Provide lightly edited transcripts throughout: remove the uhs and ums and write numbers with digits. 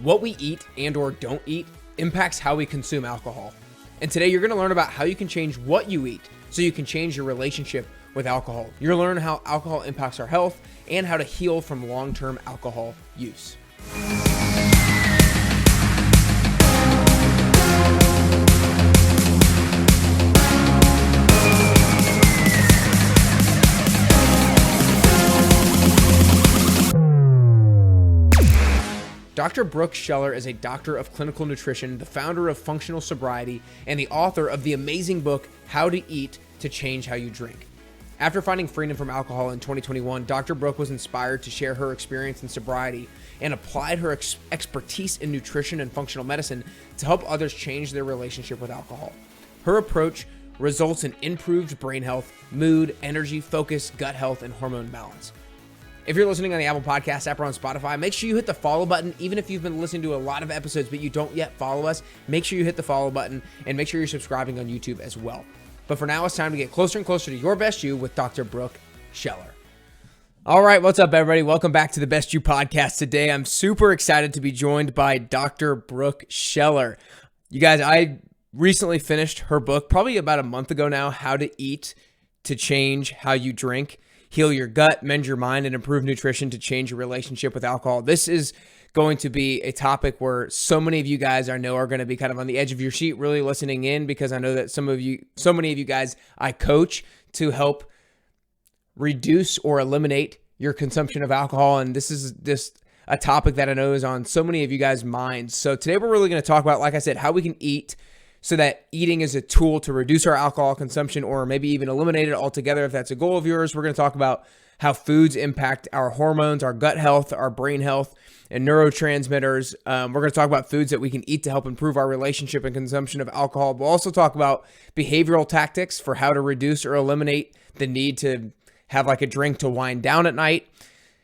What we eat and or don't eat impacts how we consume alcohol. And today you're going to learn about how you can change what you eat so you can change your relationship with alcohol. You're going to learn how alcohol impacts our health and how to heal from long-term alcohol use. Dr. Brooke Scheller is a doctor of clinical nutrition, the founder of Functional Sobriety, and the author of the amazing book, How to Eat to Change How You Drink. After finding freedom from alcohol in 2021, Dr. Brooke was inspired to share her experience in sobriety and applied her expertise in nutrition and functional medicine to help others change their relationship with alcohol. Her approach results in improved brain health, mood, energy, focus, gut health, and hormone balance. If you're listening on the Apple Podcast app or on Spotify, make sure you hit the follow button. Even if you've been listening to a lot of episodes but you don't yet follow us, make sure you hit the follow button and make sure you're subscribing on YouTube as well. But for now, it's time to get closer and closer to your best you with Dr. Brooke Scheller. All right, what's up, everybody? Welcome back to the Best You Podcast. Today, I'm super excited to be joined by Dr. Brooke Scheller. You guys, I recently finished her book, probably about a month ago now, How to Eat to Change How You Drink. Heal your gut, mend your mind, and improve nutrition to change your relationship with alcohol. This is going to be a topic where so many of you guys I know are going to be kind of on the edge of your seat, really listening in, because I know that so many of you guys I coach to help reduce or eliminate your consumption of alcohol. And this is just a topic that I know is on so many of you guys' minds. So today we're really going to talk about, like I said, how we can eat so that eating is a tool to reduce our alcohol consumption or maybe even eliminate it altogether if that's a goal of yours. We're going to talk about how foods impact our hormones, our gut health, our brain health, and neurotransmitters. We're going to talk about foods that we can eat to help improve our relationship and consumption of alcohol. We'll also talk about behavioral tactics for how to reduce or eliminate the need to have like a drink to wind down at night,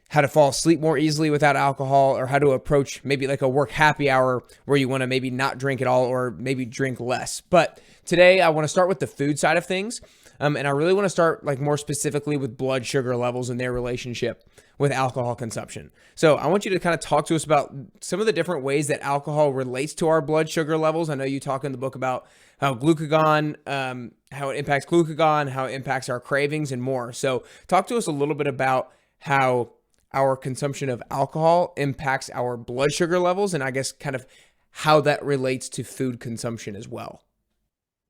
how to fall asleep more easily without alcohol, or how to approach maybe like a work happy hour where you want to maybe not drink at all or maybe drink less. But today I want to start with the food side of things. And I really want to start like more specifically with blood sugar levels and their relationship with alcohol consumption. So I want you to kind of talk to us about some of the different ways that alcohol relates to our blood sugar levels. I know you talk in the book about how glucagon, how it impacts glucagon, how it impacts our cravings and more. So talk to us a little bit about how our consumption of alcohol impacts our blood sugar levels, and I guess kind of how that relates to food consumption as well.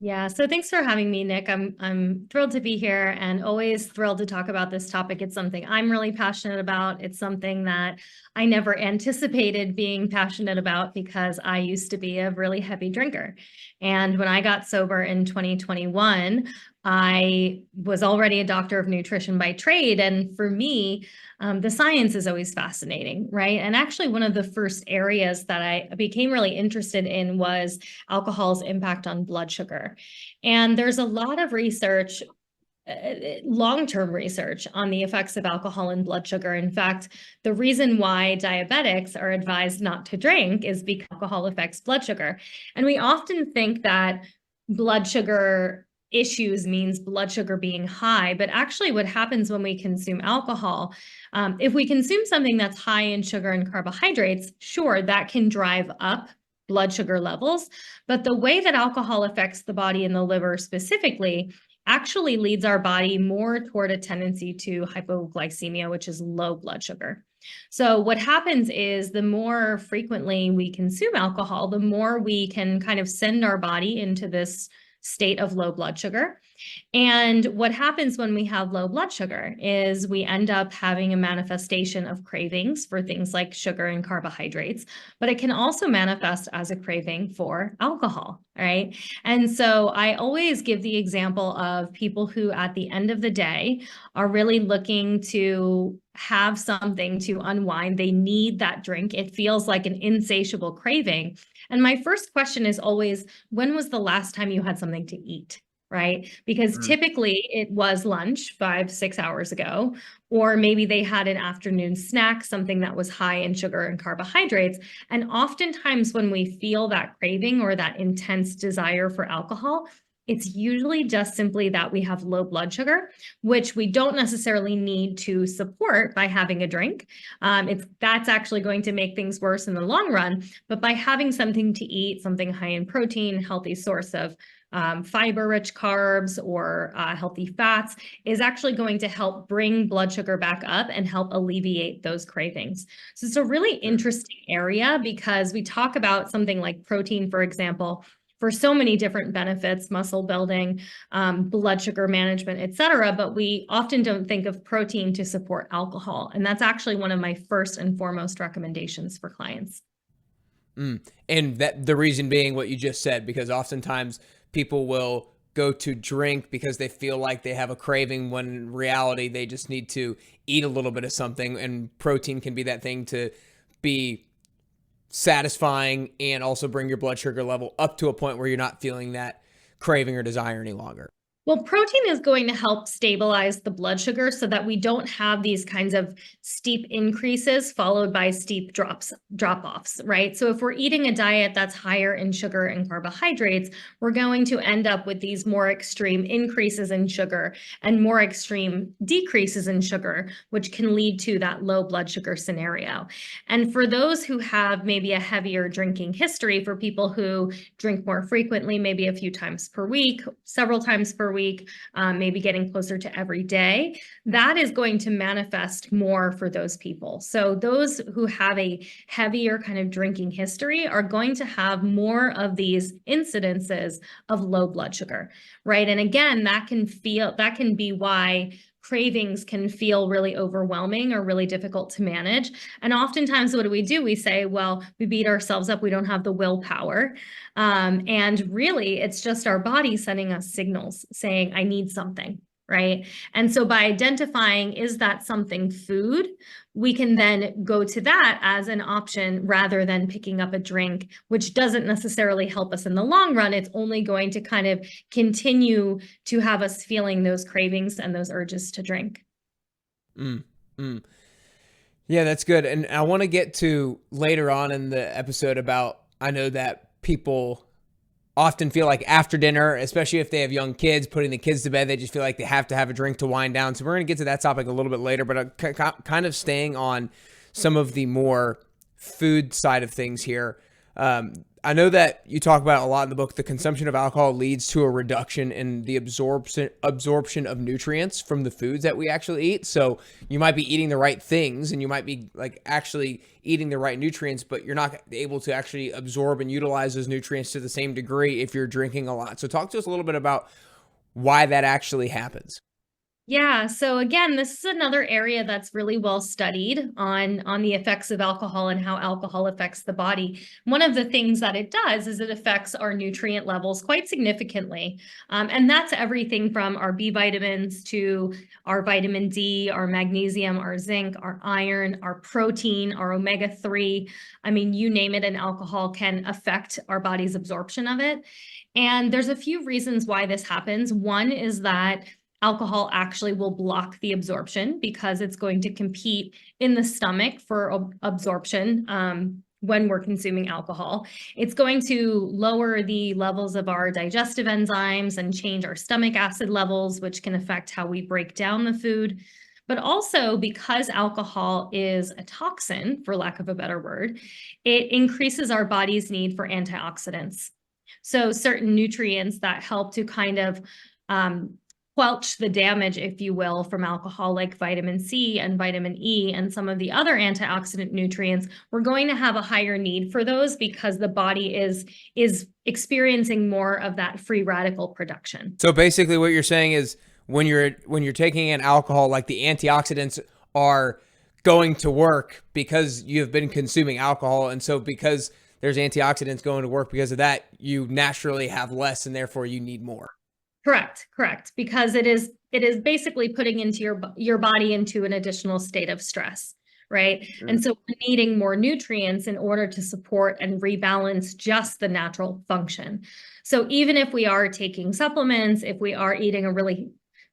Yeah, so thanks for having me, Nick. I'm thrilled to be here and always thrilled to talk about this topic. It's something I'm really passionate about. It's something that I never anticipated being passionate about because I used to be a really heavy drinker. And when I got sober in 2021, I was already a doctor of nutrition by trade. And for me, the science is always fascinating, right? And actually, one of the first areas that I became really interested in was alcohol's impact on blood sugar. And there's a lot of research, long-term research on the effects of alcohol and blood sugar. In fact, the reason why diabetics are advised not to drink is because alcohol affects blood sugar. And we often think that blood sugar issues means blood sugar being high, but actually what happens when we consume alcohol, if we consume something that's high in sugar and carbohydrates, sure, that can drive up blood sugar levels, but the way that alcohol affects the body and the liver specifically actually leads our body more toward a tendency to hypoglycemia, which is low blood sugar. So what happens is the more frequently we consume alcohol, the more we can kind of send our body into this state of low blood sugar. And what happens when we have low blood sugar is we end up having a manifestation of cravings for things like sugar and carbohydrates, but it can also manifest as a craving for alcohol, right? And so I always give the example of people who at the end of the day are really looking to have something to unwind. They need that drink. It feels like an insatiable craving. And my first question is always, when was the last time you had something to eat? Right? Because typically it was lunch 5-6 hours ago, or maybe they had an afternoon snack, something that was high in sugar and carbohydrates. And oftentimes when we feel that craving or that intense desire for alcohol, It's usually just simply that we have low blood sugar, which we don't necessarily need to support by having a drink. That's actually going to make things worse in the long run. But by having something to eat, something high in protein, healthy source of fiber-rich carbs or healthy fats, is actually going to help bring blood sugar back up and help alleviate those cravings. So it's a really interesting area because we talk about something like protein, for example, for so many different benefits, muscle building, blood sugar management, et cetera, but we often don't think of protein to support alcohol. And that's actually one of my first and foremost recommendations for clients. And that the reason being what you just said, because oftentimes people will go to drink because they feel like they have a craving, when in reality they just need to eat a little bit of something, and protein can be that thing to be satisfying and also bring your blood sugar level up to a point where you're not feeling that craving or desire any longer. Well, protein is going to help stabilize the blood sugar so that we don't have these kinds of steep increases followed by steep drop-offs, right? So if we're eating a diet that's higher in sugar and carbohydrates, we're going to end up with these more extreme increases in sugar and more extreme decreases in sugar, which can lead to that low blood sugar scenario. And for those who have maybe a heavier drinking history, for people who drink more frequently, maybe a few times per week, several times per week, maybe getting closer to every day, that is going to manifest more for those people. So those who have a heavier kind of drinking history are going to have more of these incidences of low blood sugar, right? And again, that can be why cravings can feel really overwhelming or really difficult to manage. And oftentimes, what do? We say, well, we beat ourselves up. We don't have the willpower. And really, it's just our body sending us signals saying, I need something, right? And so by identifying, is that something food? We can then go to that as an option rather than picking up a drink, which doesn't necessarily help us in the long run. It's only going to kind of continue to have us feeling those cravings and those urges to drink. Yeah, that's good. And I want to get to later on in the episode about, I know that people often feel like after dinner, especially if they have young kids, putting the kids to bed, they just feel like they have to have a drink to wind down. So we're going to get to that topic a little bit later, but kind of staying on some of the more food side of things here. I know that you talk about a lot in the book, the consumption of alcohol leads to a reduction in the absorption of nutrients from the foods that we actually eat. So you might be eating the right things and you might be like actually eating the right nutrients, but you're not able to actually absorb and utilize those nutrients to the same degree if you're drinking a lot. So talk to us a little bit about why that actually happens. Yeah, so again, this is another area that's really well studied on the effects of alcohol and how alcohol affects the body. One of the things that it does is it affects our nutrient levels quite significantly. And that's everything from our B vitamins to our vitamin D, our magnesium, our zinc, our iron, our protein, our omega-3. I mean, you name it, and alcohol can affect our body's absorption of it. And there's a few reasons why this happens. One is that alcohol actually will block the absorption because it's going to compete in the stomach for absorption when we're consuming alcohol. It's going to lower the levels of our digestive enzymes and change our stomach acid levels, which can affect how we break down the food. But also, because alcohol is a toxin, for lack of a better word, it increases our body's need for antioxidants. So certain nutrients that help to kind of quelch the damage, if you will, from alcohol, like vitamin C and vitamin E and some of the other antioxidant nutrients, we're going to have a higher need for those because the body is experiencing more of that free radical production. So basically what you're saying is when you're taking in alcohol, like the antioxidants are going to work because you've been consuming alcohol. And so because there's antioxidants going to work because of that, you naturally have less and therefore you need more. Correct. Because it is basically putting into your body into an additional state of stress, right? Mm-hmm. And so we're needing more nutrients in order to support and rebalance just the natural function. So even if we are taking supplements, if we are eating a really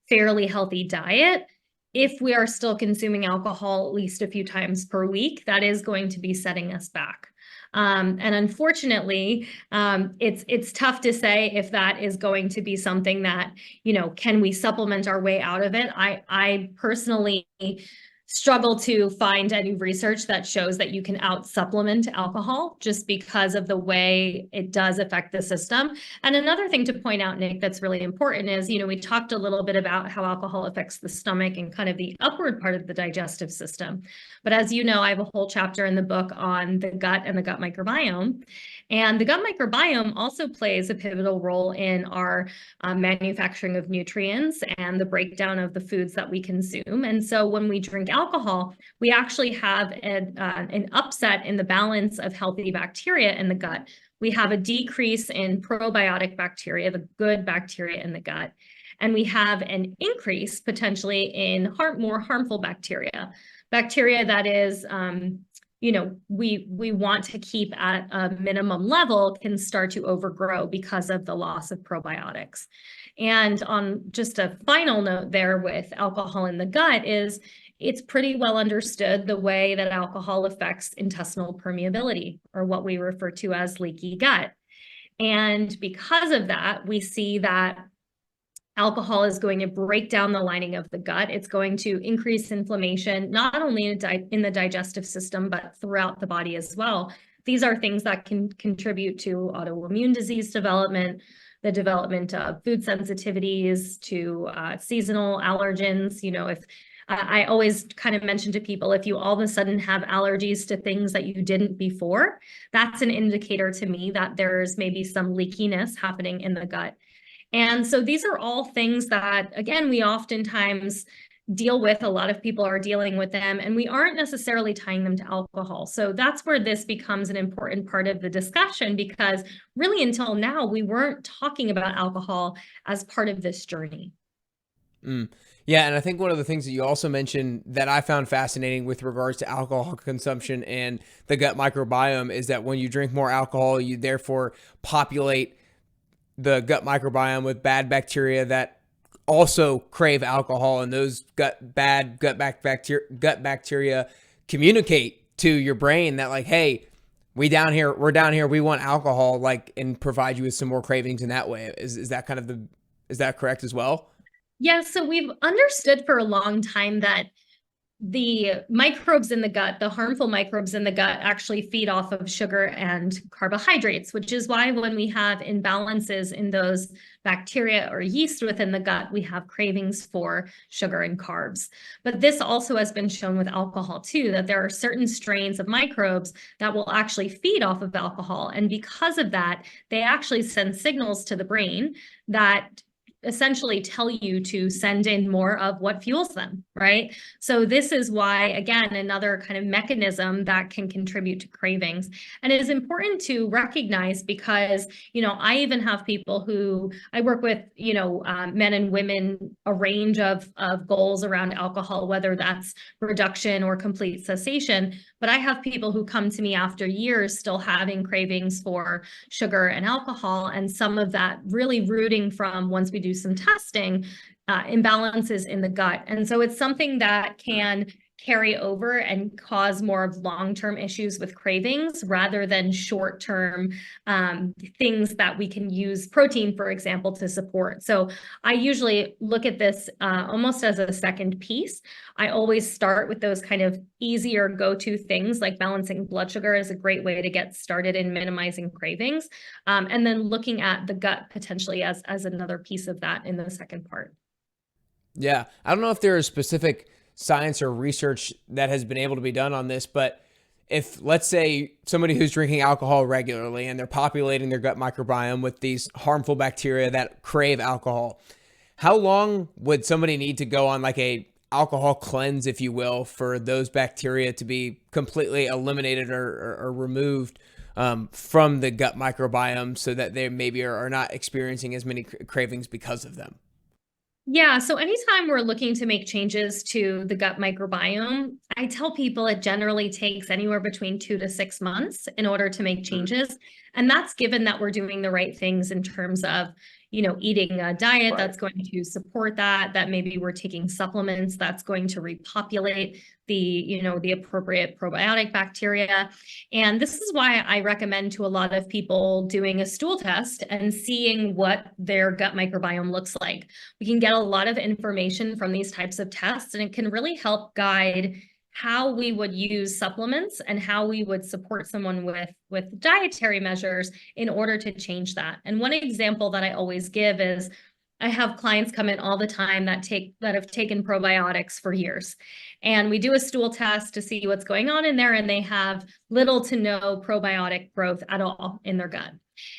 fairly healthy diet, if we are still consuming alcohol at least a few times per week, that is going to be setting us back. And unfortunately, it's tough to say if that is going to be something that, can we supplement our way out of it? I personally struggle to find any research that shows that you can out supplement alcohol just because of the way it does affect the system. And another thing to point out, Nick, that's really important is, we talked a little bit about how alcohol affects the stomach and kind of the upward part of the digestive system. But as you know, I have a whole chapter in the book on the gut and the gut microbiome. And the gut microbiome also plays a pivotal role in our manufacturing of nutrients and the breakdown of the foods that we consume. And so when we drink alcohol, we actually have an upset in the balance of healthy bacteria in the gut. We have a decrease in probiotic bacteria, the good bacteria in the gut, and we have an increase potentially in more harmful bacteria that is we want to keep at a minimum level can start to overgrow because of the loss of probiotics. And on just a final note there with alcohol in the gut is it's pretty well understood the way that alcohol affects intestinal permeability, or what we refer to as leaky gut. And because of that, we see that alcohol is going to break down the lining of the gut. It's going to increase inflammation, not only in the digestive system, but throughout the body as well. These are things that can contribute to autoimmune disease development, the development of food sensitivities, to seasonal allergens. If I always kind of mention to people, if you all of a sudden have allergies to things that you didn't before, that's an indicator to me that there's maybe some leakiness happening in the gut. And so these are all things that, again, we oftentimes deal with. A lot of people are dealing with them, and we aren't necessarily tying them to alcohol. So that's where this becomes an important part of the discussion, because really until now, we weren't talking about alcohol as part of this journey. Yeah, and I think one of the things that you also mentioned that I found fascinating with regards to alcohol consumption and the gut microbiome is that when you drink more alcohol, you therefore populate the gut microbiome with bad bacteria that also crave alcohol, and those bad gut bacteria communicate to your brain that, like, hey, we're down here, we want alcohol, like, and provide you with some more cravings in that way. Is that correct as well? Yeah, so we've understood for a long time that the microbes in the gut, the harmful microbes in the gut, actually feed off of sugar and carbohydrates, which is why when we have imbalances in those bacteria or yeast within the gut, we have cravings for sugar and carbs. But this also has been shown with alcohol too, that there are certain strains of microbes that will actually feed off of alcohol. And because of that, they actually send signals to the brain that essentially tell you to send in more of what fuels them, right? So this is why, again, another kind of mechanism that can contribute to cravings. And it is important to recognize because, I even have people who I work with, men and women, a range of goals around alcohol, whether that's reduction or complete cessation. But I have people who come to me after years still having cravings for sugar and alcohol, and some of that really rooting from, once we do some testing, imbalances in the gut. And so it's something that can carry over and cause more of long-term issues with cravings rather than short-term things that we can use protein, for example, to support. So I usually look at this almost as a second piece. I always start with those kind of easier go-to things, like balancing blood sugar is a great way to get started in minimizing cravings. And then looking at the gut potentially as another piece of that in the second part. Yeah. I don't know if there is specific science or research that has been able to be done on this, but if, let's say, somebody who's drinking alcohol regularly and they're populating their gut microbiome with these harmful bacteria that crave alcohol, how long would somebody need to go on like a alcohol cleanse, if you will, for those bacteria to be completely eliminated or removed from the gut microbiome so that they maybe are not experiencing as many cravings because of them? Yeah, so anytime we're looking to make changes to the gut microbiome, I tell people it generally takes anywhere between 2 to 6 months in order to make changes. And that's given that we're doing the right things in terms of, eating a diet Right. that's going to support that, that maybe we're taking supplements that's going to repopulate the appropriate probiotic bacteria. And this is why I recommend to a lot of people doing a stool test and seeing what their gut microbiome looks like. We can get a lot of information from these types of tests, and it can really help guide how we would use supplements and how we would support someone with dietary measures in order to change that. And one example that I always give is I have clients come in all the time that have taken probiotics for years. And we do a stool test to see what's going on in there, and they have little to no probiotic growth at all in their gut.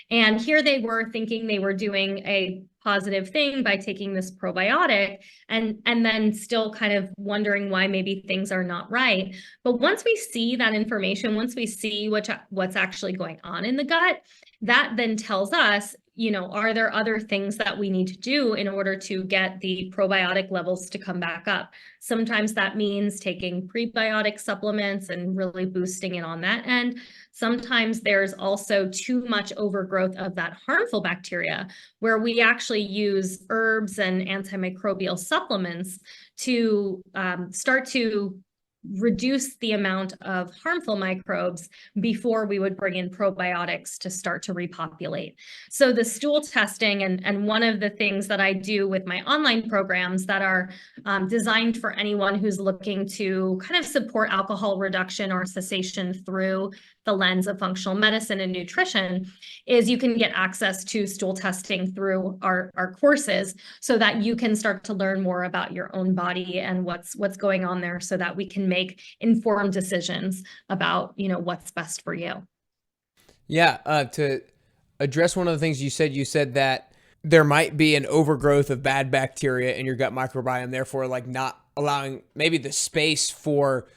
And here they were thinking they were doing a positive thing by taking this probiotic, and then still kind of wondering why maybe things are not right. But once we see that information, once we see what's actually going on in the gut, that then tells us, are there other things that we need to do in order to get the probiotic levels to come back up? Sometimes that means taking prebiotic supplements and really boosting it on that end. Sometimes there's also too much overgrowth of that harmful bacteria, where we actually use herbs and antimicrobial supplements to start to reduce the amount of harmful microbes before we would bring in probiotics to start to repopulate. So the stool testing, and one of the things that I do with my online programs that are designed for anyone who's looking to kind of support alcohol reduction or cessation through the lens of functional medicine and nutrition, is you can get access to stool testing through our courses, so that you can start to learn more about your own body and what's going on there, so that we can make informed decisions about what's best for you. Yeah, to address one of the things you said that there might be an overgrowth of bad bacteria in your gut microbiome, therefore like not allowing maybe the space for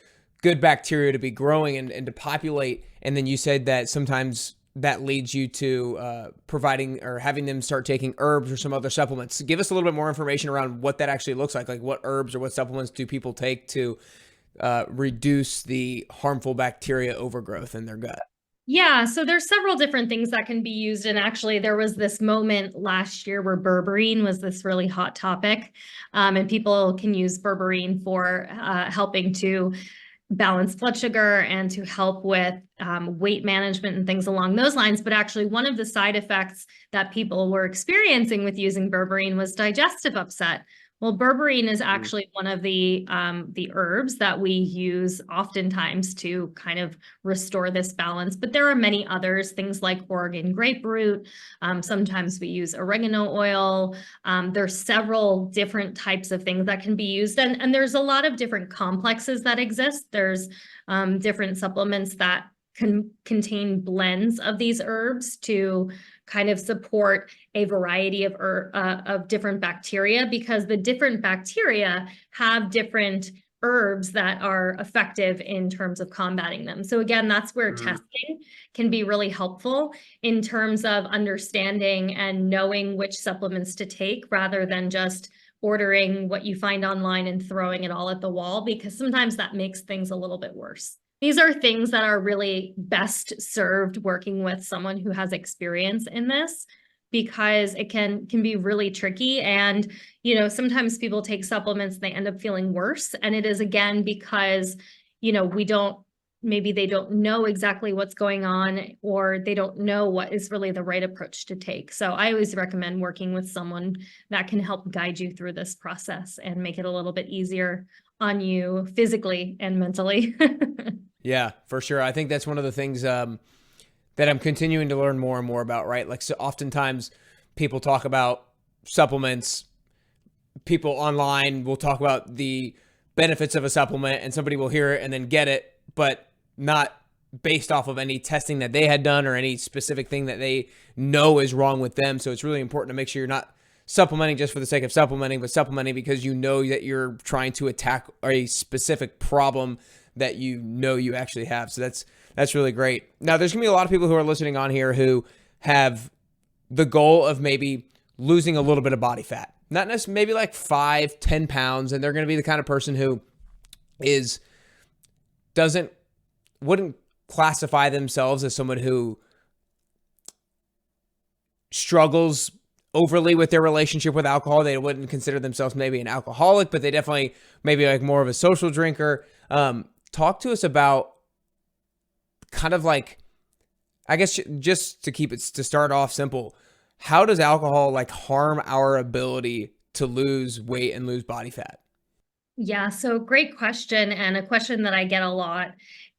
good bacteria to be growing and to populate. And then you said that sometimes that leads you to providing or having them start taking herbs or some other supplements. Give us a little bit more information around what that actually looks like. Like what herbs or what supplements do people take to reduce the harmful bacteria overgrowth in their gut? Yeah, so there's several different things that can be used. And actually, there was this moment last year where berberine was this really hot topic. And people can use berberine for helping to balance blood sugar and to help with weight management and things along those lines. But actually, one of the side effects that people were experiencing with using berberine was digestive upset. Well, berberine is actually one of the herbs that we use oftentimes to kind of restore this balance. But there are many others, things like Oregon grapefruit. Sometimes we use oregano oil. There's several different types of things that can be used. And there's a lot of different complexes that exist. There's different supplements that can contain blends of these herbs to kind of support a variety of different bacteria, because the different bacteria have different herbs that are effective in terms of combating them. So again, that's where testing can be really helpful in terms of understanding and knowing which supplements to take, rather than just ordering what you find online and throwing it all at the wall, because sometimes that makes things a little bit worse. These are things that are really best served working with someone who has experience in this, because it can be really tricky. And, sometimes people take supplements, they end up feeling worse. And it is, again, because, maybe they don't know exactly what's going on, or they don't know what is really the right approach to take. So I always recommend working with someone that can help guide you through this process and make it a little bit easier on you physically and mentally. Yeah, for sure. I think that's one of the things that I'm continuing to learn more and more about, right? Like, so oftentimes people talk about supplements. People online will talk about the benefits of a supplement, and somebody will hear it and then get it, but not based off of any testing that they had done or any specific thing that they know is wrong with them. So it's really important to make sure you're not supplementing just for the sake of supplementing, but supplementing because you know that you're trying to attack a specific problem that you actually have. So that's really great. Now, there's gonna be a lot of people who are listening on here who have the goal of maybe losing a little bit of body fat, not necessarily maybe like 5-10 pounds, and they're gonna be the kind of person who wouldn't classify themselves as someone who struggles overly with their relationship with alcohol. They wouldn't consider themselves maybe an alcoholic, but they definitely maybe like more of a social drinker. Talk to us about kind of like, I guess just to keep it, to start off simple, how does alcohol like harm our ability to lose weight and lose body fat? Yeah, so great question, and a question that I get a lot,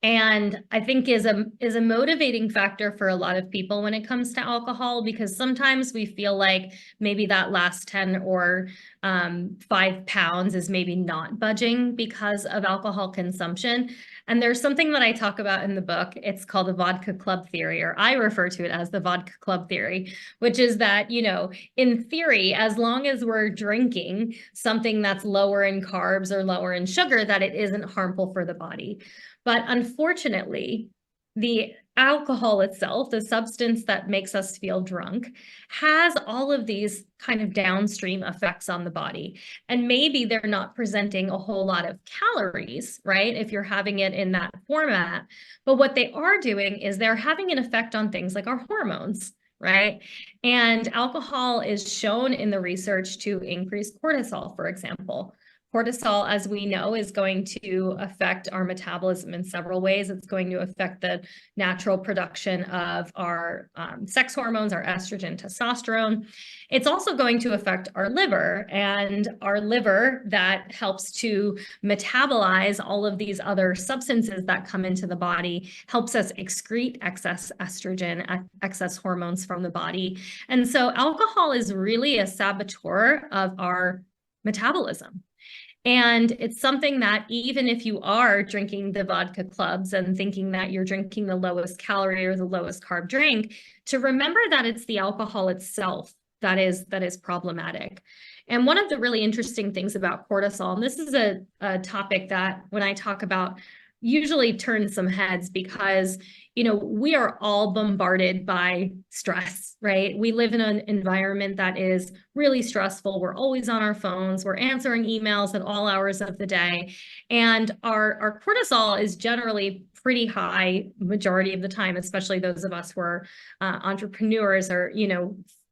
and I think is a motivating factor for a lot of people when it comes to alcohol, because sometimes we feel like maybe that last 10 or 5 pounds is maybe not budging because of alcohol consumption. And there's something that I talk about in the book. It's called the vodka club theory, or I refer to it as the vodka club theory, which is that, in theory, as long as we're drinking something that's lower in carbs or lower in sugar, that it isn't harmful for the body. But unfortunately, the alcohol itself, the substance that makes us feel drunk, has all of these kind of downstream effects on the body. And maybe they're not presenting a whole lot of calories, right? If you're having it in that format. But what they are doing is they're having an effect on things like our hormones, right? And alcohol is shown in the research to increase cortisol, for example. Cortisol, as we know, is going to affect our metabolism in several ways. It's going to affect the natural production of our sex hormones, our estrogen, testosterone. It's also going to affect our liver, and our liver that helps to metabolize all of these other substances that come into the body, helps us excrete excess estrogen, excess hormones from the body. And so alcohol is really a saboteur of our metabolism. And it's something that even if you are drinking the vodka clubs and thinking that you're drinking the lowest calorie or the lowest carb drink, to remember that it's the alcohol itself that is problematic. And one of the really interesting things about cortisol, and this is a topic that when I talk about usually turns some heads, because we are all bombarded by stress, right? We live in an environment that is really stressful. We're always on our phones. We're answering emails at all hours of the day. And our cortisol is generally pretty high majority of the time, especially those of us who are entrepreneurs or,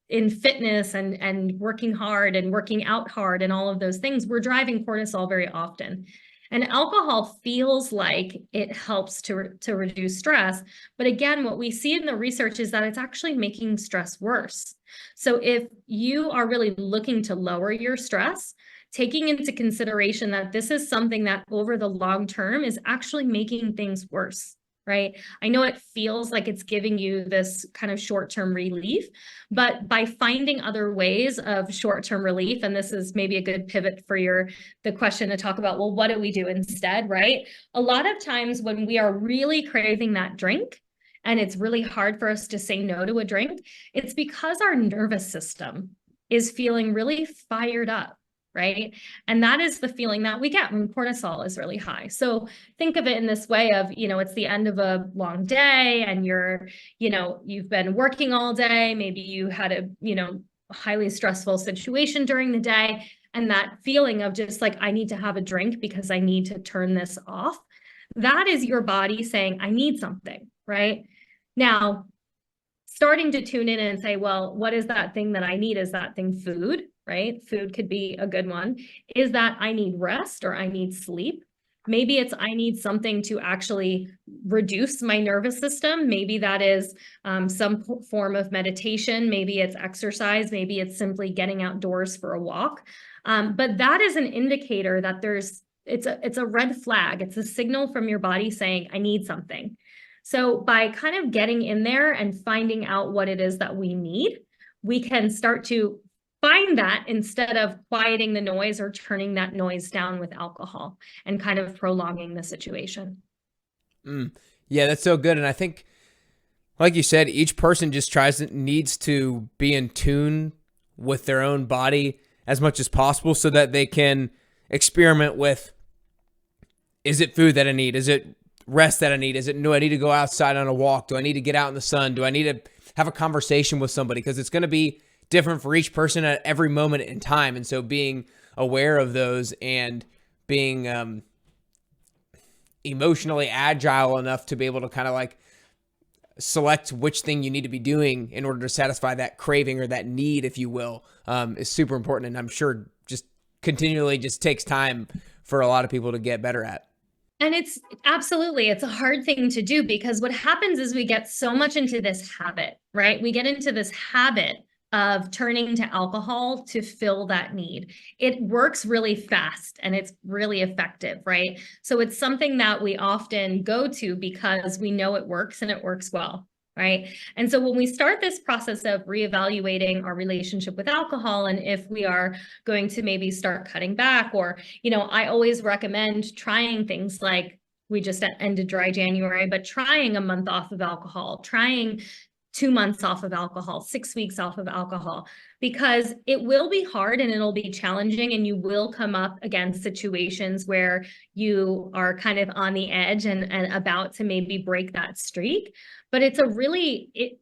in fitness and working hard and working out hard and all of those things. We're driving cortisol very often. And alcohol feels like it helps to reduce stress. But again, what we see in the research is that it's actually making stress worse. So if you are really looking to lower your stress, taking into consideration that this is something that over the long term is actually making things worse, right? I know it feels like it's giving you this kind of short-term relief, but by finding other ways of short-term relief, and this is maybe a good pivot for the question to talk about, well, what do we do instead, right? A lot of times when we are really craving that drink, and it's really hard for us to say no to a drink, it's because our nervous system is feeling really fired up, right? And that is the feeling that we get when cortisol is really high. So think of it in this way of, it's the end of a long day and you've been working all day. Maybe you had a, highly stressful situation during the day. And that feeling of just like, I need to have a drink because I need to turn this off. That is your body saying, I need something, right? Now, starting to tune in and say, well, what is that thing that I need? Is that thing food? Right? Food could be a good one. Is that I need rest or I need sleep? Maybe it's I need something to actually reduce my nervous system. Maybe that is some form of meditation. Maybe it's exercise. Maybe it's simply getting outdoors for a walk. But that is an indicator that it's a red flag. It's a signal from your body saying, I need something. So by kind of getting in there and finding out what it is that we need, we can start to find that instead of quieting the noise or turning that noise down with alcohol and kind of prolonging the situation. Yeah, that's so good. And I think, like you said, each person just needs to be in tune with their own body as much as possible so that they can experiment with, is it food that I need? Is it rest that I need? Do I need to go outside on a walk? Do I need to get out in the sun? Do I need to have a conversation with somebody? Because it's going to be different for each person at every moment in time. And so being aware of those and being emotionally agile enough to be able to kind of like select which thing you need to be doing in order to satisfy that craving or that need, if you will, is super important. And I'm sure just continually just takes time for a lot of people to get better at. And it's absolutely, it's a hard thing to do because what happens is we get so much into this habit, right? We get into this habit of turning to alcohol to fill that need. It works really fast and it's really effective, right? So it's something that we often go to because we know it works and it works well, right? And so when we start this process of reevaluating our relationship with alcohol, and if we are going to maybe start cutting back, or, I always recommend trying things like, we just ended dry January, but trying a month off of alcohol, trying 2 months off of alcohol, 6 weeks off of alcohol, because it will be hard and it'll be challenging, and you will come up against situations where you are kind of on the edge and about to maybe break that streak. But it's a really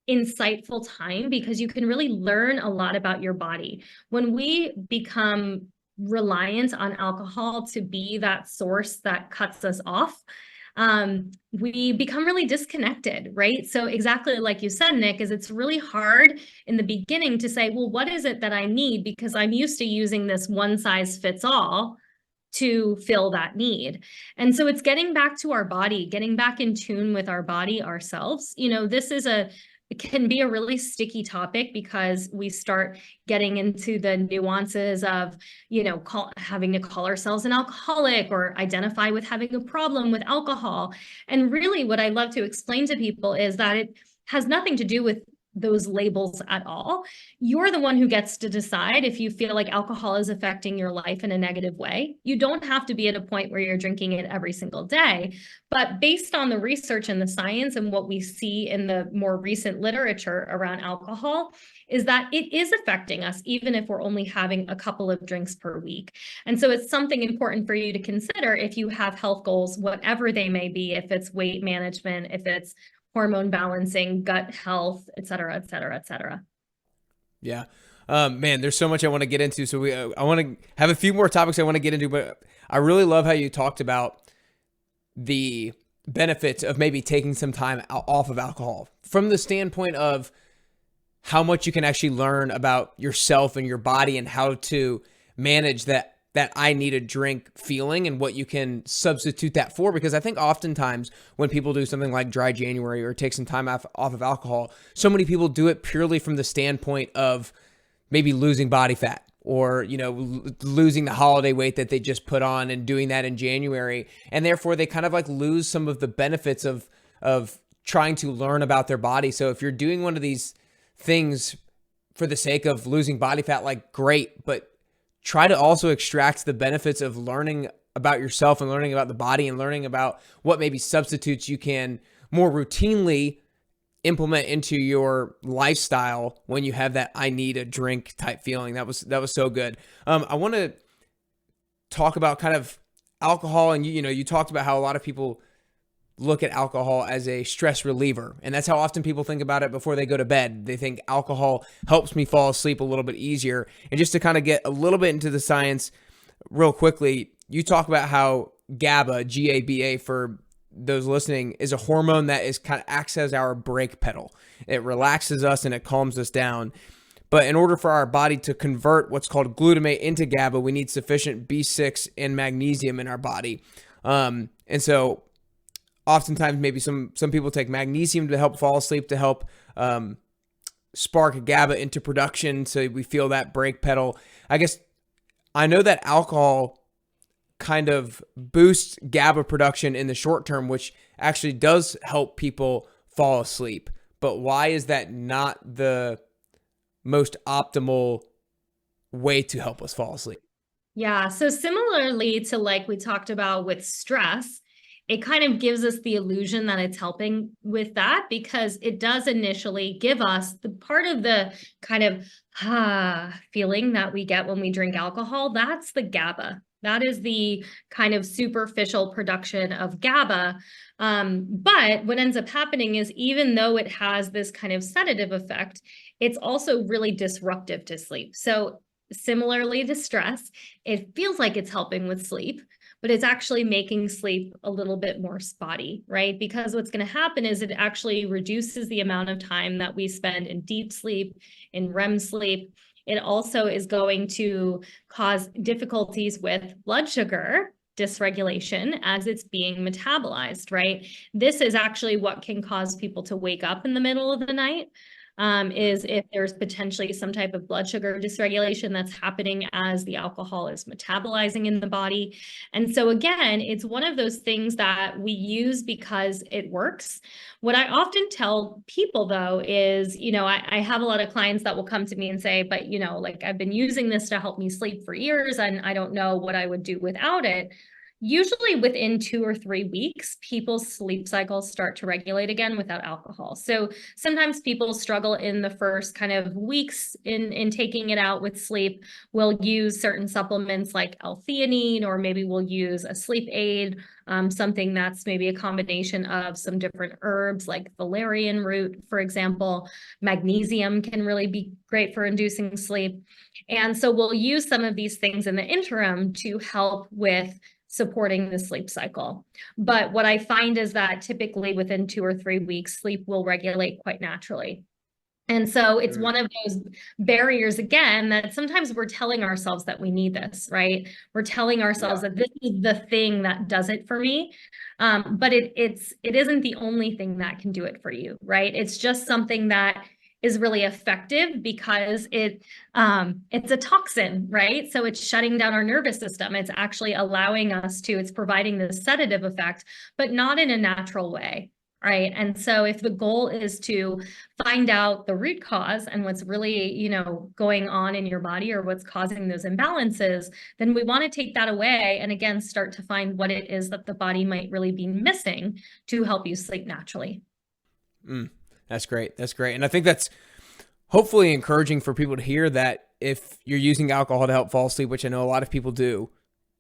insightful time because you can really learn a lot about your body. When we become reliant on alcohol to be that source that cuts us off, we become really disconnected, right? So exactly like you said, Nick, is it's really hard in the beginning to say, well, what is it that I need? Because I'm used to using this one size fits all to fill that need. And so it's getting back to our body, getting back in tune with our body ourselves. This is it can be a really sticky topic because we start getting into the nuances of, having to call ourselves an alcoholic or identify with having a problem with alcohol. And really what I love to explain to people is that it has nothing to do with those labels at all. You're the one who gets to decide if you feel like alcohol is affecting your life in a negative way. You don't have to be at a point where you're drinking it every single day, but based on the research and the science and what we see in the more recent literature around alcohol is that it is affecting us, even if we're only having a couple of drinks per week. And so it's something important for you to consider if you have health goals, whatever they may be, if it's weight management, if it's hormone balancing, gut health, et cetera, et cetera, et cetera. Yeah. Man, there's so much I want to get into. So I want to have a few more topics I want to get into, but I really love how you talked about the benefits of maybe taking some time off of alcohol from the standpoint of how much you can actually learn about yourself and your body and how to manage that I need a drink feeling and what you can substitute that for. Because I think oftentimes when people do something like dry January or take some time off of alcohol, so many people do it purely from the standpoint of maybe losing body fat or, losing the holiday weight that they just put on and doing that in January. And therefore they kind of like lose some of the benefits of trying to learn about their body. So if you're doing one of these things for the sake of losing body fat, like great, but try to also extract the benefits of learning about yourself and learning about the body and learning about what maybe substitutes you can more routinely implement into your lifestyle when you have that I need a drink type feeling. That was so good. I want to talk about kind of alcohol, and you talked about how a lot of people look at alcohol as a stress reliever. And that's how often people think about it before they go to bed. They think alcohol helps me fall asleep a little bit easier. And just to kind of get a little bit into the science real quickly, you talk about how GABA, G-A-B-A for those listening, is a hormone that is kind of acts as our brake pedal. It relaxes us and it calms us down. But in order for our body to convert what's called glutamate into GABA, we need sufficient B6 and magnesium in our body. And so oftentimes, maybe some people take magnesium to help fall asleep, to help spark GABA into production, so we feel that brake pedal. I guess I know that alcohol kind of boosts GABA production in the short term, which actually does help people fall asleep. But why is that not the most optimal way to help us fall asleep? Yeah, so similarly to like we talked about with stress, it kind of gives us the illusion that it's helping with that because it does initially give us the part of the kind of feeling that we get when we drink alcohol. That's the GABA. That is the kind of superficial production of GABA. But what ends up happening is even though it has this kind of sedative effect, it's also really disruptive to sleep. So similarly to stress, it feels like it's helping with sleep, but it's actually making sleep a little bit more spotty, right? Because what's going to happen is it actually reduces the amount of time that we spend in deep sleep, in REM sleep. It also is going to cause difficulties with blood sugar dysregulation as it's being metabolized, right? This is actually what can cause people to wake up in the middle of the night. Is if there's potentially some type of blood sugar dysregulation that's happening as the alcohol is metabolizing in the body. And so again, it's one of those things that we use because it works. What I often tell people though is, I have a lot of clients that will come to me and say, but like I've been using this to help me sleep for years and I don't know what I would do without it. Usually within 2 or 3 weeks, people's sleep cycles start to regulate again without alcohol. So sometimes people struggle in the first kind of weeks in taking it out with sleep. We'll use certain supplements like L-theanine, or maybe we'll use a sleep aid, something that's maybe a combination of some different herbs like valerian root, for example. Magnesium can really be great for inducing sleep. And so we'll use some of these things in the interim to help with supporting the sleep cycle. But what I find is that typically within 2 or 3 weeks, sleep will regulate quite naturally. And so it's one of those barriers, again, that sometimes we're telling ourselves that we need this, right? We're telling ourselves that this is the thing that does it for me. But it isn't the only thing that can do it for you, right? It's just something that is really effective because it's a toxin, right? So it's shutting down our nervous system. It's actually allowing us to, it's providing this sedative effect, but not in a natural way, right? And so if the goal is to find out the root cause and what's really, going on in your body or what's causing those imbalances, then we want to take that away and again, start to find what it is that the body might really be missing to help you sleep naturally. That's great. That's great. And I think that's hopefully encouraging for people to hear that if you're using alcohol to help fall asleep, which I know a lot of people do,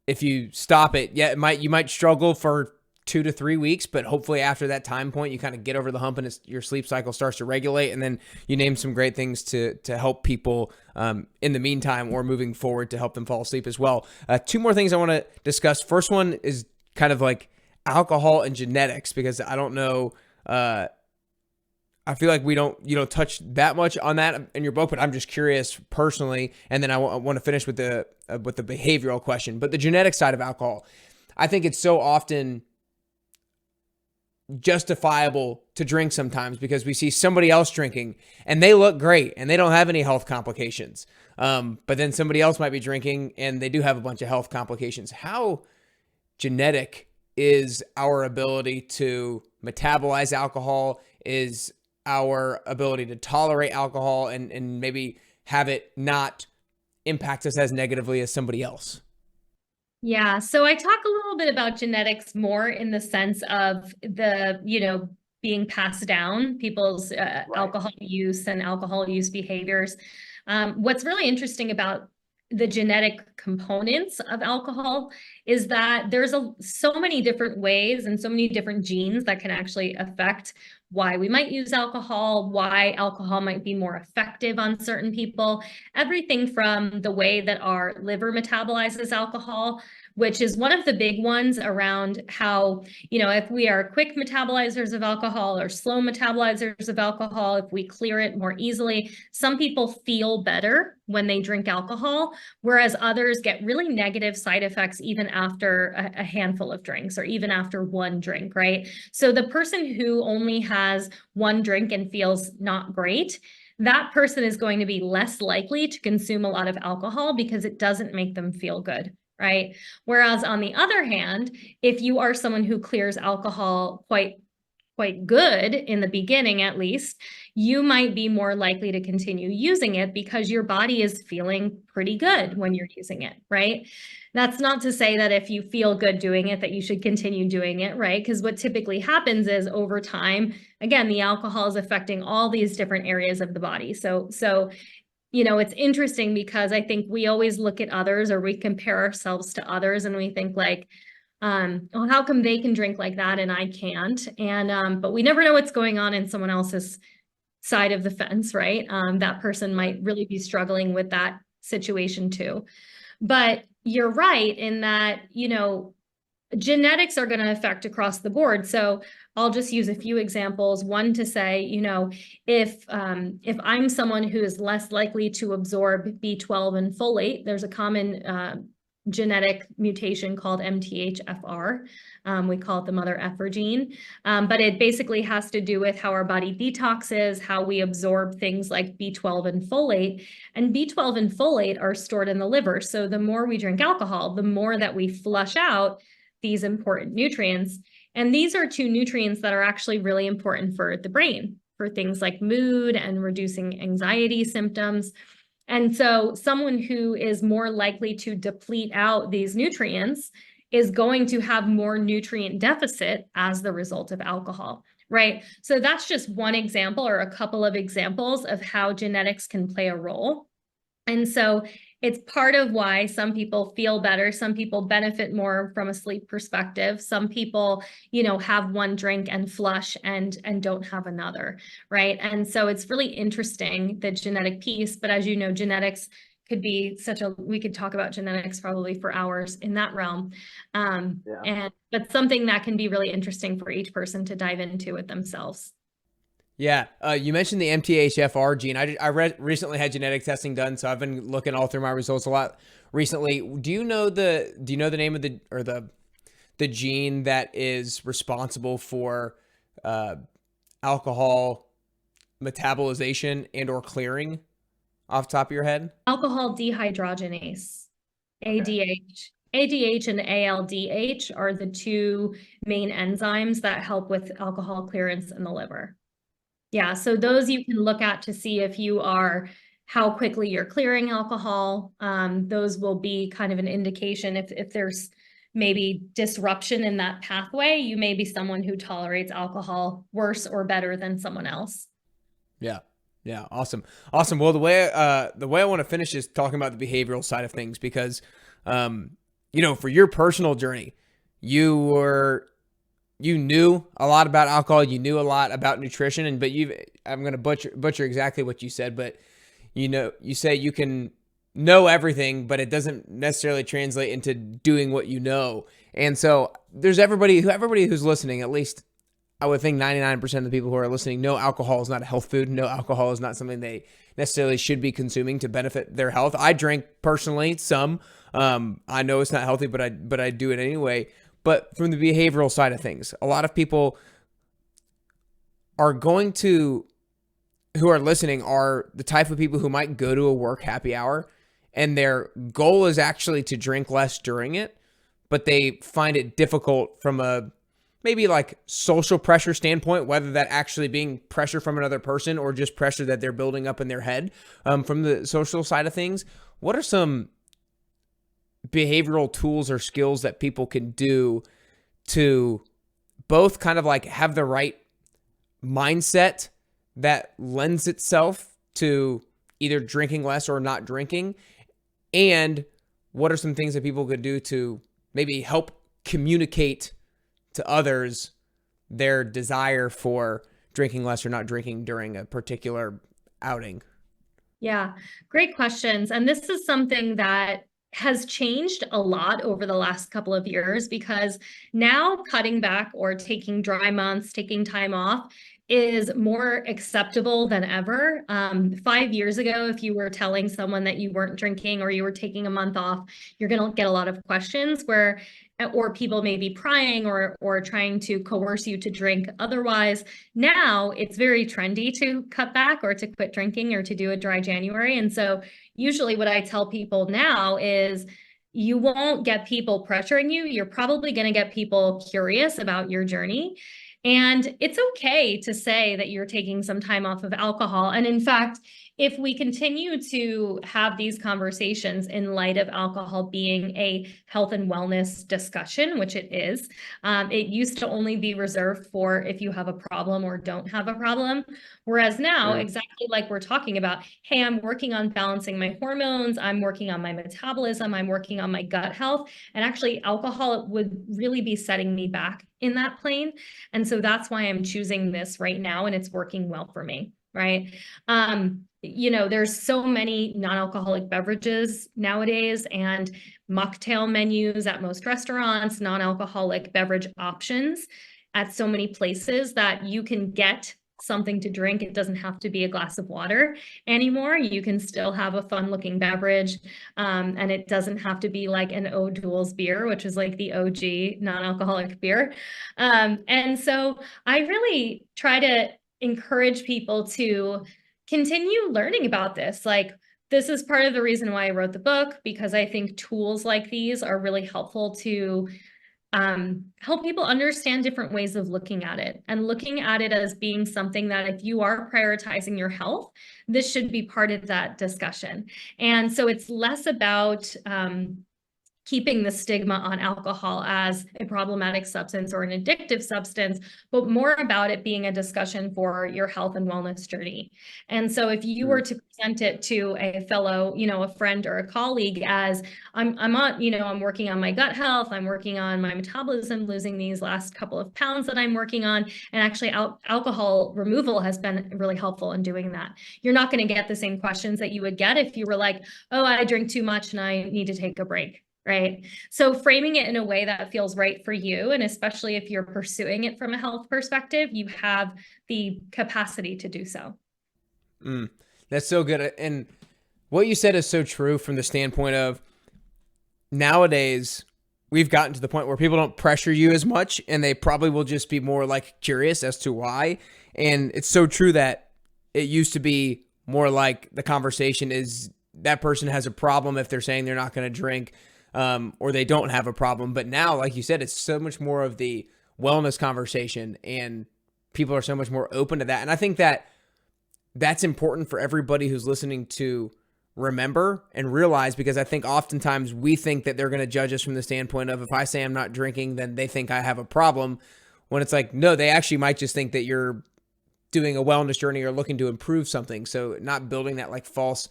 if you stop it, you might struggle for 2 to 3 weeks, but hopefully after that time point, you kind of get over the hump and your sleep cycle starts to regulate. And then you name some great things to help people in the meantime or moving forward to help them fall asleep as well. 2 more things I want to discuss. First one is kind of like alcohol and genetics, because I don't know, I feel like you don't touch that much on that in your book, but I'm just curious personally. And then I want to finish with the behavioral question, but the genetic side of alcohol, I think it's so often justifiable to drink sometimes because we see somebody else drinking and they look great and they don't have any health complications. But then somebody else might be drinking and they do have a bunch of health complications. How genetic is our ability to metabolize alcohol? Is our ability to tolerate alcohol and maybe have it not impact us as negatively as somebody else? Yeah, so I talk a little bit about genetics more in the sense of the, being passed down, people's alcohol use and alcohol use behaviors. What's really interesting about the genetic components of alcohol is that there's so many different ways and so many different genes that can actually affect why we might use alcohol, why alcohol might be more effective on certain people, everything from the way that our liver metabolizes alcohol, which is one of the big ones around how, if we are quick metabolizers of alcohol or slow metabolizers of alcohol, if we clear it more easily, some people feel better when they drink alcohol, whereas others get really negative side effects even after a handful of drinks or even after one drink, right? So the person who only has one drink and feels not great, that person is going to be less likely to consume a lot of alcohol because it doesn't make them feel good, right? Whereas on the other hand, if you are someone who clears alcohol quite good in the beginning, at least, you might be more likely to continue using it because your body is feeling pretty good when you're using it, right? That's not to say that if you feel good doing it, that you should continue doing it, right? Because what typically happens is over time, again, the alcohol is affecting all these different areas of the body. So it's interesting because I think we always look at others or we compare ourselves to others and we think like, well, how come they can drink like that and I can't? And but we never know what's going on in someone else's side of the fence, right? That person might really be struggling with that situation too. But you're right in that, genetics are going to affect across the board. So I'll just use a few examples. One to say, if I'm someone who is less likely to absorb B12 and folate, there's a common genetic mutation called MTHFR. We call it the mother effer gene, but it basically has to do with how our body detoxes, how we absorb things like B12 and folate. And B12 and folate are stored in the liver. So the more we drink alcohol, the more that we flush out these important nutrients. And these are two nutrients that are actually really important for the brain, for things like mood and reducing anxiety symptoms. And so someone who is more likely to deplete out these nutrients is going to have more nutrient deficit as the result of alcohol, right? So that's just one example or a couple of examples of how genetics can play a role. And so it's part of why some people feel better. Some people benefit more from a sleep perspective. Some people, have one drink and flush and don't have another, right? And so it's really interesting, the genetic piece. But as you know, genetics could be we could talk about genetics probably for hours in that realm. But something that can be really interesting for each person to dive into with themselves. Yeah, you mentioned the MTHFR gene. I recently had genetic testing done, so I've been looking all through my results a lot recently. Do you know the name of the gene that is responsible for alcohol metabolization and or clearing off the top of your head? Alcohol dehydrogenase, ADH. ADH and ALDH are the two main enzymes that help with alcohol clearance in the liver. Yeah, so those you can look at to see if how quickly you're clearing alcohol. Those will be kind of an indication if there's maybe disruption in that pathway, you may be someone who tolerates alcohol worse or better than someone else. Yeah. Yeah. Awesome. Well, the way I want to finish is talking about the behavioral side of things because, for your personal journey, you knew a lot about alcohol, you knew a lot about nutrition, I'm going to butcher exactly what you said, but you say you can know everything, but it doesn't necessarily translate into doing what you know. And so there's everybody who's listening, at least I would think 99% of the people who are listening know alcohol is not a health food. No, alcohol is not something they necessarily should be consuming to benefit their health. I drink personally some. I know it's not healthy, but I do it anyway. But from the behavioral side of things, a lot of people who are listening are the type of people who might go to a work happy hour and their goal is actually to drink less during it, but they find it difficult from a maybe like social pressure standpoint, whether that actually being pressure from another person or just pressure that they're building up in their head. From the social side of things, what are some behavioral tools or skills that people can do to both kind of like have the right mindset that lends itself to either drinking less or not drinking? And what are some things that people could do to maybe help communicate to others their desire for drinking less or not drinking during a particular outing? Yeah, great questions. And this is something that has changed a lot over the last couple of years because now cutting back or taking dry months, taking time off is more acceptable than ever. 5 years ago, if you were telling someone that you weren't drinking or you were taking a month off, you're going to get a lot of questions or people may be prying or trying to coerce you to drink otherwise. Now it's very trendy to cut back or to quit drinking or to do a dry January. And so usually what I tell people now is you won't get people pressuring you. You're probably going to get people curious about your journey. And it's okay to say that you're taking some time off of alcohol. And in fact, if we continue to have these conversations in light of alcohol being a health and wellness discussion, which it is, it used to only be reserved for if you have a problem or don't have a problem. Whereas now, exactly like we're talking about, hey, I'm working on balancing my hormones, I'm working on my metabolism, I'm working on my gut health, and actually alcohol would really be setting me back in that plane. And so that's why I'm choosing this right now, and it's working well for me, right? There's so many non-alcoholic beverages nowadays and mocktail menus at most restaurants, non-alcoholic beverage options at so many places that you can get something to drink. It doesn't have to be a glass of water anymore. You can still have a fun looking beverage. And it doesn't have to be like an O'Doul's beer, which is like the OG non-alcoholic beer. And so I really try to encourage people to continue learning about this. Like, this is part of the reason why I wrote the book, because I think tools like these are really helpful to help people understand different ways of looking at it, and looking at it as being something that if you are prioritizing your health, this should be part of that discussion. And so it's less about keeping the stigma on alcohol as a problematic substance or an addictive substance, but more about it being a discussion for your health and wellness journey. And so if you were to present it to a fellow, a friend or a colleague as I'm working on my gut health, I'm working on my metabolism, losing these last couple of pounds that I'm working on, and actually alcohol removal has been really helpful in doing that. You're not going to get the same questions that you would get if you were like, oh, I drink too much and I need to take a break. Right. So framing it in a way that feels right for you, and especially if you're pursuing it from a health perspective, you have the capacity to do so. That's so good. And what you said is so true from the standpoint of nowadays, we've gotten to the point where people don't pressure you as much, and they probably will just be more like curious as to why. And it's so true that it used to be more like the conversation is that person has a problem if they're saying they're not going to drink. Or they don't have a problem. But now, like you said, it's so much more of the wellness conversation, and people are so much more open to that. And I think that that's important for everybody who's listening to remember and realize, because I think oftentimes we think that they're going to judge us from the standpoint of, if I say I'm not drinking, then they think I have a problem, when it's like, no, they actually might just think that you're doing a wellness journey or looking to improve something. So not building that like false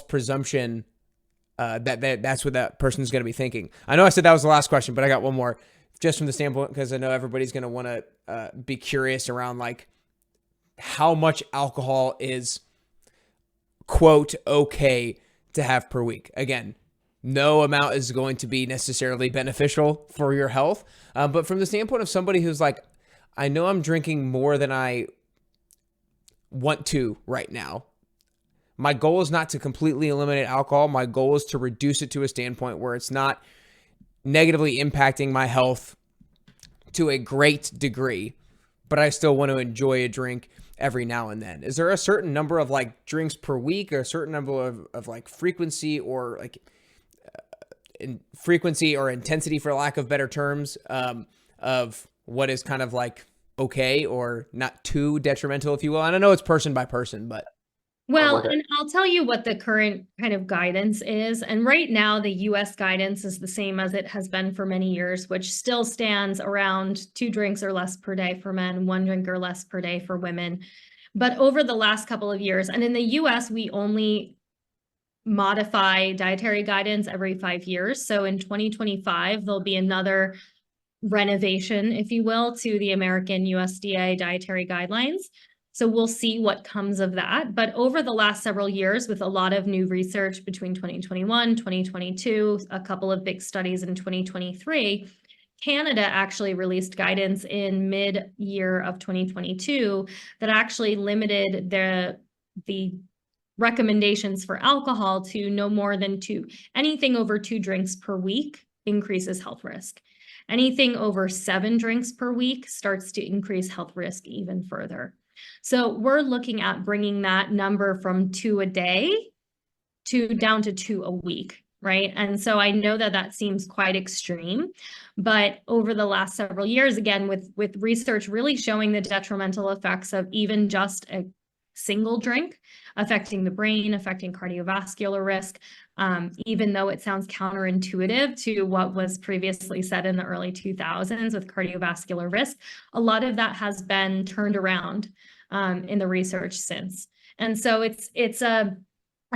presumption that's what that person's going to be thinking. I know I said that was the last question, but I got one more, just from the standpoint, because I know everybody's going to want to be curious around like how much alcohol is quote okay to have per week. Again, no amount is going to be necessarily beneficial for your health, but from the standpoint of somebody who's like, I know I'm drinking more than I want to right now. My goal is not to completely eliminate alcohol. My goal is to reduce it to a standpoint where it's not negatively impacting my health to a great degree, but I still want to enjoy a drink every now and then. Is there a certain number of like drinks per week, or a certain number of like frequency or like frequency or intensity, for lack of better terms, of what is kind of like okay or not too detrimental, if you will? And I know it's person by person, but. Well, and I'll tell you what the current kind of guidance is. And right now, the US guidance is the same as it has been for many years, which still stands around 2 drinks or less per day for men, 1 drink or less per day for women. But over the last couple of years, and in the US, we only modify dietary guidance every 5 years. So in 2025, there'll be another renovation, if you will, to the American USDA dietary guidelines. So we'll see what comes of that. But over the last several years, with a lot of new research between 2021, 2022, a couple of big studies in 2023, Canada actually released guidance in mid-year of 2022 that actually limited the recommendations for alcohol to no more than 2. Anything over 2 drinks per week increases health risk. Anything over 7 drinks per week starts to increase health risk even further. So we're looking at bringing that number from 2 a day down to 2 a week, right? And so I know that seems quite extreme, but over the last several years, again, with research really showing the detrimental effects of even just a single drink affecting the brain, affecting cardiovascular risk, even though it sounds counterintuitive to what was previously said in the early 2000s with cardiovascular risk, a lot of that has been turned around in the research since. And so it's a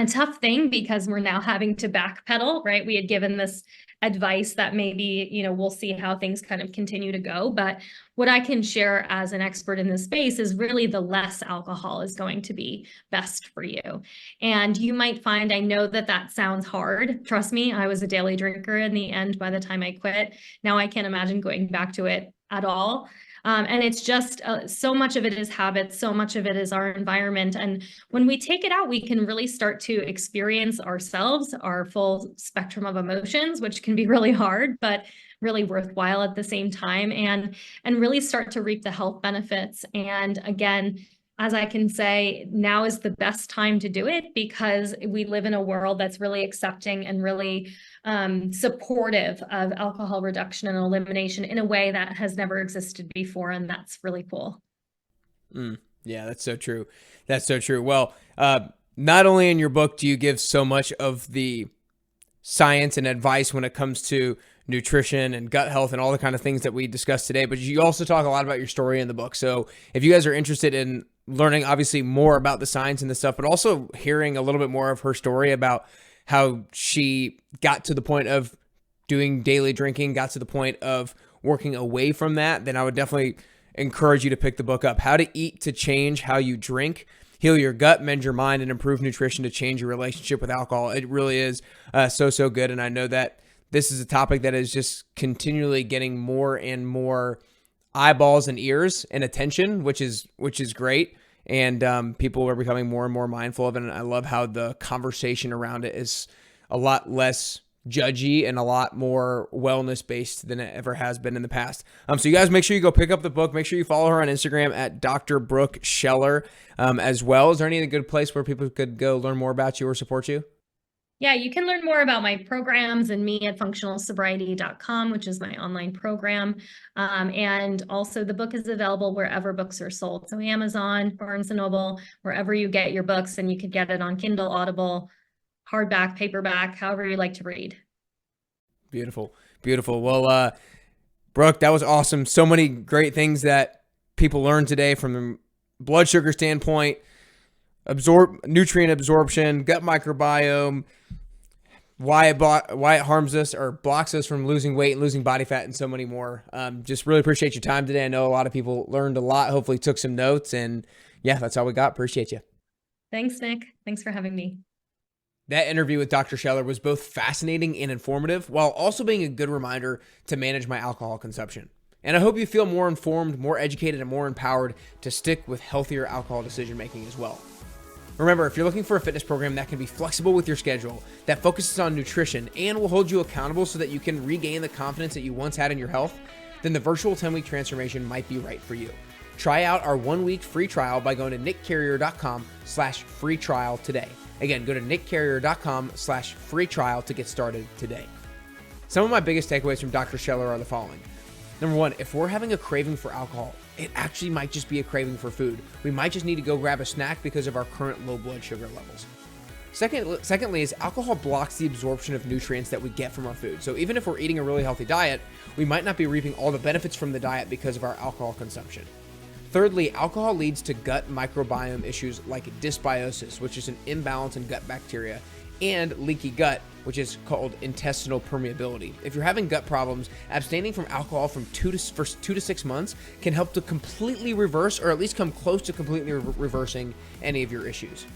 tough thing because we're now having to backpedal, right? We had given this advice that maybe, we'll see how things kind of continue to go. But what I can share as an expert in this space is really the less alcohol is going to be best for you. And you might find, I know that sounds hard. Trust me, I was a daily drinker in the end by the time I quit. Now I can't imagine going back to it at all. And it's just so much of it is habits, so much of it is our environment. And when we take it out, we can really start to experience ourselves, our full spectrum of emotions, which can be really hard, but really worthwhile at the same time, and really start to reap the health benefits. And again, as I can say, now is the best time to do it because we live in a world that's really accepting and really supportive of alcohol reduction and elimination in a way that has never existed before. And that's really cool. Yeah, that's so true. That's so true. Well, not only in your book do you give so much of the science and advice when it comes to nutrition and gut health and all the kind of things that we discussed today, but you also talk a lot about your story in the book. So if you guys are interested in learning obviously more about the science and the stuff, but also hearing a little bit more of her story about how she got to the point of doing daily drinking, got to the point of working away from that, then I would definitely encourage you to pick the book up. How to Eat to Change How You Drink, Heal Your Gut, Mend Your Mind, and Improve Nutrition to Change Your Relationship with Alcohol. It really is so good. And I know that this is a topic that is just continually getting more and more eyeballs and ears and attention, which is great. And people are becoming more and more mindful of it. And I love how the conversation around it is a lot less judgy and a lot more wellness based than it ever has been in the past. So you guys make sure you go pick up the book. Make sure you follow her on Instagram at Dr. Brooke Scheller as well. Is there any good place where people could go learn more about you or support you? Yeah, you can learn more about my programs and me at functionalsobriety.com, which is my online program. And also the book is available wherever books are sold. So Amazon, Barnes & Noble, wherever you get your books, and you could get it on Kindle, Audible, hardback, paperback, however you like to read. Beautiful. Beautiful. Well, Brooke, that was awesome. So many great things that people learned today from the blood sugar standpoint, nutrient absorption, gut microbiome, why it harms us or blocks us from losing weight and losing body fat, and so many more. Just really appreciate your time today. I know a lot of people learned a lot, hopefully took some notes, and yeah, that's all we got. Appreciate you. Thanks, Nick. Thanks for having me. That interview with Dr. Scheller was both fascinating and informative, while also being a good reminder to manage my alcohol consumption. And I hope you feel more informed, more educated, and more empowered to stick with healthier alcohol decision making as well. Remember, if you're looking for a fitness program that can be flexible with your schedule, that focuses on nutrition, and will hold you accountable so that you can regain the confidence that you once had in your health, then the virtual 10-week transformation might be right for you. Try out our 1-week free trial by going to nickcarrier.com/free trial today. Again, go to nickcarrier.com/free trial to get started today. Some of my biggest takeaways from Dr. Scheller are the following. Number one, if we're having a craving for alcohol, it actually might just be a craving for food. We might just need to go grab a snack because of our current low blood sugar levels. Secondly is alcohol blocks the absorption of nutrients that we get from our food. So even if we're eating a really healthy diet, we might not be reaping all the benefits from the diet because of our alcohol consumption. Thirdly, alcohol leads to gut microbiome issues like dysbiosis, which is an imbalance in gut bacteria, and leaky gut, which is called intestinal permeability. If you're having gut problems, abstaining from alcohol for 2 to 6 months can help to completely reverse, or at least come close to completely reversing any of your issues.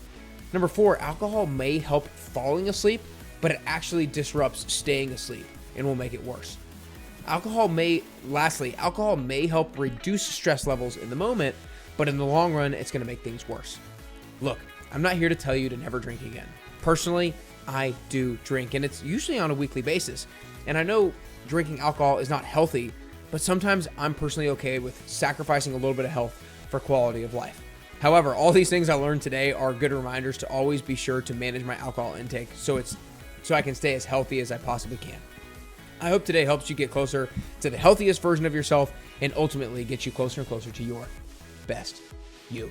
Number 4, alcohol may help falling asleep, but it actually disrupts staying asleep and will make it worse. Alcohol may help reduce stress levels in the moment, but in the long run, it's going to make things worse. Look, I'm not here to tell you to never drink again. Personally, I do drink, and it's usually on a weekly basis. And I know drinking alcohol is not healthy, but sometimes I'm personally okay with sacrificing a little bit of health for quality of life. However, all these things I learned today are good reminders to always be sure to manage my alcohol intake so I can stay as healthy as I possibly can. I hope today helps you get closer to the healthiest version of yourself and ultimately get you closer and closer to your best you.